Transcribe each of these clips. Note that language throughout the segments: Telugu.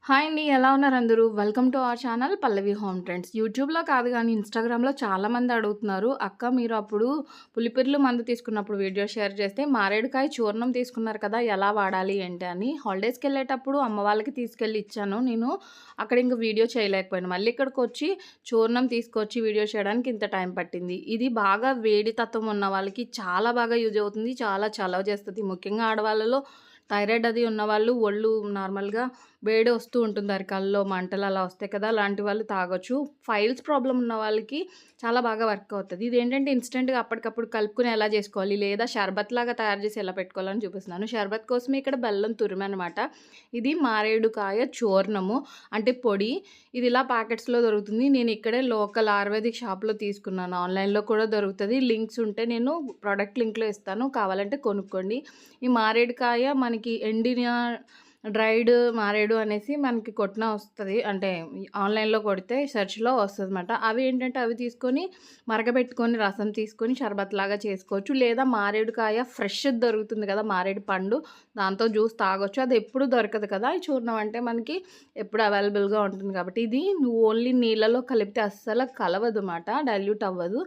హాయ్ అండి. ఎలా ఉన్నారు అందరూ? Welcome to our channel Pallavi home trends. యూట్యూబ్‌లో కాదు గానీ ఇన్‌స్టాగ్రామ్‌లో చాలామంది అడుగుతున్నారు. అక్క మీరు అప్పుడు పులిపిర్లు మందు తీసుకున్నప్పుడు వీడియో షేర్ చేస్తే మారేడుకాయ చూర్ణం తీసుకున్నారు కదా! ఎలా వాడాలి ఏంటి అని. హాలిడేస్‌కెళ్ళేటప్పుడు అమ్మ వాళ్ళకి తీసుకెళ్ళి ఇచ్చాను. నేను అక్కడ ఇంక వీడియో చేయలేకపోయాను. మళ్ళీ ఇక్కడికొచ్చి చూర్ణం తీసుకొచ్చి వీడియో చేయడానికి ఇంత టైం పట్టింది. ఇది బాగా వేడి తత్వం ఉన్న వాళ్ళకి చాలా బాగా యూజ్ అవుతుంది. చాలా చలవ చేస్తది. ముఖ్యంగా ఆడవాళ్ళలో థైరాయిడ్ అది ఉన్నవాళ్ళు ఒళ్ళు నార్మల్‌గా వేడి వస్తూ ఉంటుంది. అరికాల్లో మంటలు అలా వస్తాయి కదా! అలాంటి వాళ్ళు తాగొచ్చు. ఫైల్స్ ప్రాబ్లమ్ ఉన్న వాళ్ళకి చాలా బాగా వర్క్ అవుతది. ఇదేంటంటే ఇన్‌స్టంట్‌గా అప్పటికప్పుడు కలుపుకొని ఎలా చేసుకోవాలి, లేదా షర్బత్‌లాగా తయారు చేసి ఎలా పెట్టుకోవాలని చూపిస్తున్నాను. షర్బత్ కోసమే ఇక్కడ బెల్లం తురిమనమాట. ఇది మారేడుకాయ చూర్ణము అంటే పొడి. ఇది ఇలా ప్యాకెట్స్‌లో దొరుకుతుంది. నేను ఇక్కడే లోకల్ ఆయుర్వేదిక్ షాప్‌లో తీసుకున్నాను. ఆన్‌లైన్‌లో కూడా దొరుకుతది. లింక్స్ ఉంటే నేను ప్రొడక్ట్ లింక్‌లో ఇస్తాను. కావాలంటే కొనుక్కోండి. ఈ మారేడుకాయ మనకి ఎండిన డ్రైడ్ మారేడు అనేసి మనకి కొట్టిన వస్తది. అంటే ఆన్‌లైన్‌లో కొడితే సెర్చ్‌లో వస్తదనమాట. అవి ఏంటంటే అవి తీసుకొని మరగబెట్టుకొని రసం తీసుకొని షర్బత్‌లాగా చేసుకోవచ్చు. లేదా మారేడుకాయ ఫ్రెష్‌ది దొరుకుతుంది కదా! మారేడు పండు దాంతో జ్యూస్ తాగొచ్చు. అది ఎప్పుడు దొరకదు కదా! ఈ చూర్ణం అంటే మనకి ఎప్పుడు అవైలబుల్‌గా ఉంటుంది కాబట్టి ఇది నువ్వు ఓన్లీ నీళ్ళలో కలిపితే అస్సలు కలవదు మాట. డైల్యూట్ అవ్వదు.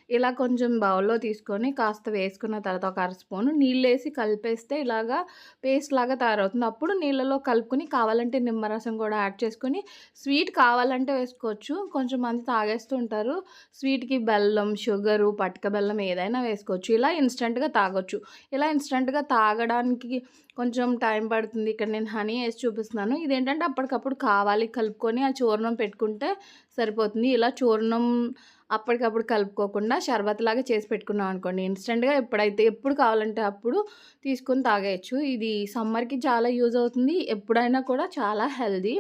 ఇలా కొంచెం బౌల్‌లో తీసుకొని కాస్త వేసుకున్న తర్వాత ఒక అర స్పూను నీళ్ళేసి కలిపేస్తే ఇలాగా పేస్ట్‌లాగా తయారవుతుంది. అప్పుడు నీళ్ళలో కలుపుకొని కావాలంటే నిమ్మరసం కూడా యాడ్ చేసుకొని స్వీట్ కావాలంటే వేసుకోవచ్చు. కొంచెం మంది తాగేస్తూ ఉంటారు. స్వీట్‌కి బెల్లం, షుగరు, పటిక బెల్లం ఏదైనా వేసుకోవచ్చు. ఇలా ఇన్‌స్టంట్‌గా తాగొచ్చు. ఇలా ఇన్‌స్టంట్‌గా తాగడానికి కొంచెం టైం పడుతుంది. ఇక్కడ నేను హనీ ఏసి చూపిస్తున్నాను. ఇదేంటంటే అప్పటికప్పుడు కావాలి కలుపుకొని ఆ చూర్ణం పెట్టుకుంటే సరిపోతుంది. ఇలా చూర్ణం అప్పటికప్పుడు కలుపుకోకుండా షర్బత్‌లాగా చేసి పెట్టుకున్నాం అనుకోండి, ఇన్‌స్టంట్‌గా ఎప్పుడు కావాలంటే అప్పుడు తీసుకొని తాగేయచ్చు. ఇది సమ్మర్‌కి చాలా యూజ్ అవుతుంది. ఎప్పుడైనా కూడా చాలా హెల్తీ.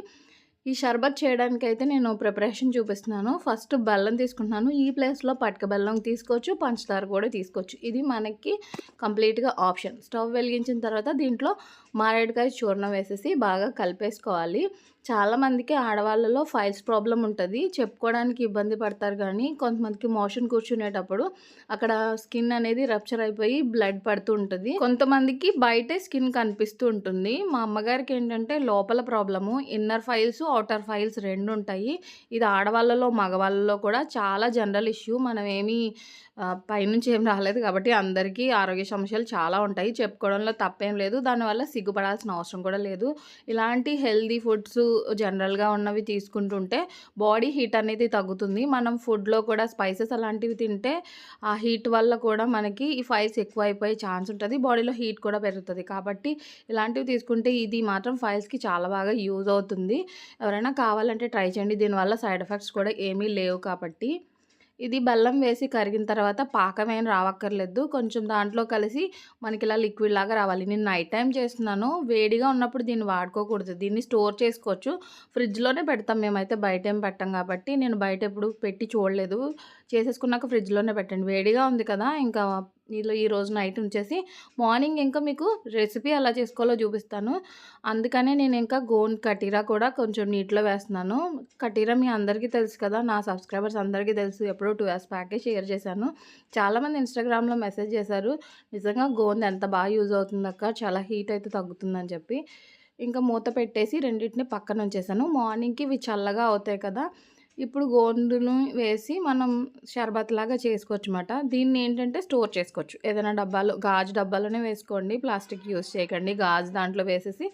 ఈ షర్బత్ చేయడానికైతే నేను ప్రిపరేషన్ చూపిస్తున్నాను. ఫస్ట్ బెల్లం తీసుకుంటున్నాను. ఈ ప్లేస్‌లో పటిక బెల్లం తీసుకోవచ్చు, పంచదార కూడా తీసుకోవచ్చు. ఇది మనకి కంప్లీట్‌గా ఆప్షన్. స్టవ్ వెలిగించిన తర్వాత దీంట్లో మారేడుకాయ చూర్ణం వేసేసి బాగా కలిపేసుకోవాలి. చాలామందికి ఆడవాళ్ళలో ఫైల్స్ ప్రాబ్లమ్ ఉంటది. చెప్పుకోవడానికి ఇబ్బంది పడతారు గానీ, కొంతమందికి మోషన్ కూర్చునేటప్పుడు అక్కడ స్కిన్ అనేది రప్చర్ అయిపోయి బ్లడ్ పడుతూ ఉంటది. కొంతమందికి బయటే స్కిన్ కనిపిస్తూ ఉంటుంది. మా అమ్మగారికేంటంటే లోపల problem. Inner files, outer files 2 ఉంటాయి. ఇది ఆడవాళ్ళలో, మగవాళ్ళలో కూడా చాలా జనరల్ ఇష్యూ. మనమేమి పైనుంచి ఏం రాలేదు కాబట్టి అందరికీ ఆరోగ్య సమస్యలు చాలా ఉంటాయి. చెప్పుకోవడంలో తప్పేం లేదు. దానివల్ల సిగ్గుపడాల్సిన అవసరం కూడా లేదు. ఇలాంటి హెల్తీ ఫుడ్స్ జనరల్‌గా ఉన్నవి తీసుకుంటుంటే బాడీ హీట్ అనేది తగ్గుతుంది. మనం ఫుడ్‌లో కూడా స్పైసెస్ అలాంటివి తింటే ఆ హీట్ వల్ల కూడా మనకి ఈ ఫైల్స్ ఎక్కువైపోయే ఛాన్స్ ఉంటది. బాడీలో హీట్ కూడా పెరుగుతది. కాబట్టి ఇలాంటివి తీసుకుంటే ఇది మాత్రం ఫైల్స్‌కి చాలా బాగా యూజ్ అవుతుంది. ఎవరైనా కావాలంటే ట్రై చేయండి. దీనివల్ల సైడ్ ఎఫెక్ట్స్ కూడా ఏమీ లేవు కాబట్టి. ఇది బెల్లం వేసి కరిగిన తర్వాత పాకమేం రావక్కర్లేదు. కొంచెం దాంట్లో కలిసి మనకిలా లిక్విడ్‌లాగా రావాలి. నేను నైట్ టైమ్ చేస్తున్నాను. వేడిగా ఉన్నప్పుడు దీన్ని వాడుకోకూడదు. దీన్ని స్టోర్ చేసుకోవచ్చు. ఫ్రిడ్జ్‌లోనే పెడతాం మేమైతే బయటేం పెట్టం కాబట్టి నేను బయటెప్పుడు పెట్టి చూడలేదు. చేసేసుకున్నాక ఫ్రిడ్జ్‌లోనే పెట్టండి. వేడిగా ఉంది కదా! ఇంకా ఈరోజు నైట్ ఉంచేసి మార్నింగ్ ఇంకా మీకు రెసిపీ ఎలా చేసుకోవాలో చూపిస్తాను. అందుకనే నేను ఇంకా గోంద్ కటీరా కూడా కొంచెం నీటిలో వేస్తున్నాను. కటీరా మీ అందరికీ తెలుసు కదా! నా సబ్స్క్రైబర్స్ అందరికీ తెలుసు. ఎప్పుడో 2 ఇయర్స్ బ్యాకే షేర్ చేశాను. చాలామంది ఇన్‌స్టాగ్రామ్‌లో మెసేజ్ చేశారు. నిజంగా గోంద్ ఎంత బాగా యూజ్ అవుతుందక్క, చాలా హీట్ అయితే తగ్గుతుందని చెప్పి. ఇంకా మూత పెట్టేసి రెండిటిని పక్కన ఉంచేసాను. మార్నింగ్‌కి ఇవి చల్లగా అవుతాయి కదా! ఇప్పుడు గోందును వేసి మనం షర్బత్‌లాగా చేసుకోవచ్చుమాట. దీన్నేంటంటే స్టోర్ చేసుకోవచ్చు. ఏదైనా డబ్బాలో గాజు డబ్బాలోనే వేసుకోండి. ప్లాస్టిక్ యూజ్ చేయకండి. గాజు దాంట్లో వేసేసి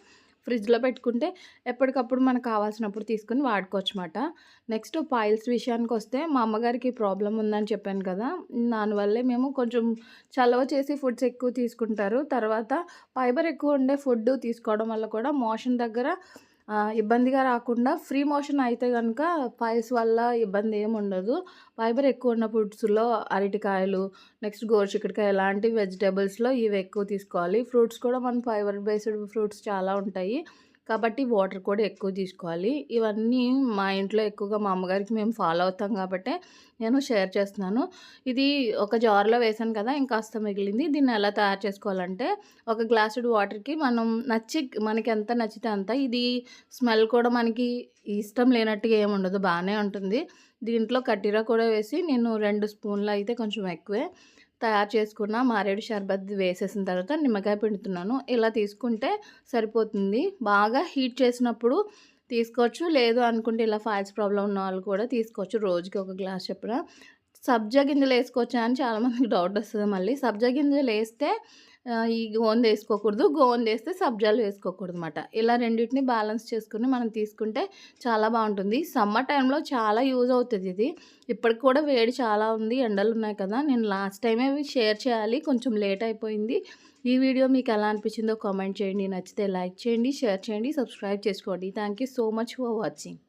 ఫ్రిడ్జ్‌లో పెట్టుకుంటే ఎప్పటికప్పుడు మనకు కావాల్సినప్పుడు తీసుకొని వాడుకోవచ్చుమాట. నెక్స్ట్ పైల్స్ విషయానికొస్తే మా అమ్మగారికి ప్రాబ్లమ్ ఉందని చెప్పాను కదా! దానివల్లే మేము కొంచెం చలవ చేసి ఫుడ్స్ ఎక్కువ తీసుకుంటారు. తర్వాత ఫైబర్ ఎక్కువ ఉండే ఫుడ్ తీసుకోవడం వల్ల కూడా మోషన్ దగ్గర ఇబ్బందిగా రాకుండా ఫ్రీ మోషన్ అయితే గనక పైల్స్ వల్ల ఇబ్బంది ఏముండదు. ఫైబర్ ఎక్కువ ఉన్న ఫుడ్స్‌లో అరటికాయలు, నెక్స్ట్ గోరుచిక్కుడుకాయ ఇలాంటి వెజిటబుల్స్‌లో ఇవి ఎక్కువ తీసుకోవాలి. ఫ్రూట్స్ కూడా మనం ఫైబర్ బేస్డ్ ఫ్రూట్స్ చాలా ఉంటాయి. కాబట్టి వాటర్ కూడా ఎక్కువ తీసుకోవాలి. ఇవన్నీ మా ఇంట్లో ఎక్కువగా మా అమ్మగారికి మేము ఫాలో అవుతాం కాబట్టే నేను షేర్ చేస్తున్నాను. ఇది ఒక జార్‌లో వేశాను కదా! ఇంకాస్త మిగిలింది. దీన్ని ఎలా తయారు చేసుకోవాలంటే ఒక గ్లాసుడు వాటర్‌కి మనం మనకెంత నచ్చితే అంత. ఇది స్మెల్ కూడా మనకి ఇష్టం లేనట్టుగా ఏముండదు. బానే ఉంటుంది. దీంట్లో కటీరా కూడా వేసి నేను 2 స్పూన్‌లు అయితే కొంచెం ఎక్కువే తయారు చేసుకున్న మారేడు షర్బత్ వేసేసిన తర్వాత నిమ్మకాయ పిండుతున్నాను. ఇలా తీసుకుంటే సరిపోతుంది. బాగా హీట్ చేసినప్పుడు తీసుకోవచ్చు. లేదు అనుకుంటే ఇలా ఫైల్స్ ప్రాబ్లమ్ ఉన్నవాళ్ళు కూడా తీసుకోవచ్చు. రోజుకి ఒక గ్లాస్ చొప్పున. సబ్జా గింజలేసుకోవచ్చా అని చాలామందికి డౌటొస్తది మళ్ళీ. సబ్జా గింజలేస్తే ఈ గోందేసుకోకూడదు. గోందేస్తే సబ్జాలు వేసుకోకూడదనమాట. ఇలా రెండిటిని బ్యాలెన్స్ చేసుకొని మనం తీసుకుంటే చాలా బావుంటుంది. సమ్మర్ టైంలో చాలా యూజ్ అవుతదిది. ఇప్పటికి కూడా వేడి చాలా ఉంది. ఎండలున్నాయి కదా! నేను లాస్ట్ టైమే ఇవి షేర్ చేయాలి. కొంచెం లేట్ అయిపోయింది. ఈ వీడియో మీకెలా అనిపించిందో కామెంట్ చేయండి. నచ్చితే లైక్ చేయండి, షేర్ చేయండి, సబ్స్క్రైబ్ చేసుకోండి. Thank you so much for watching.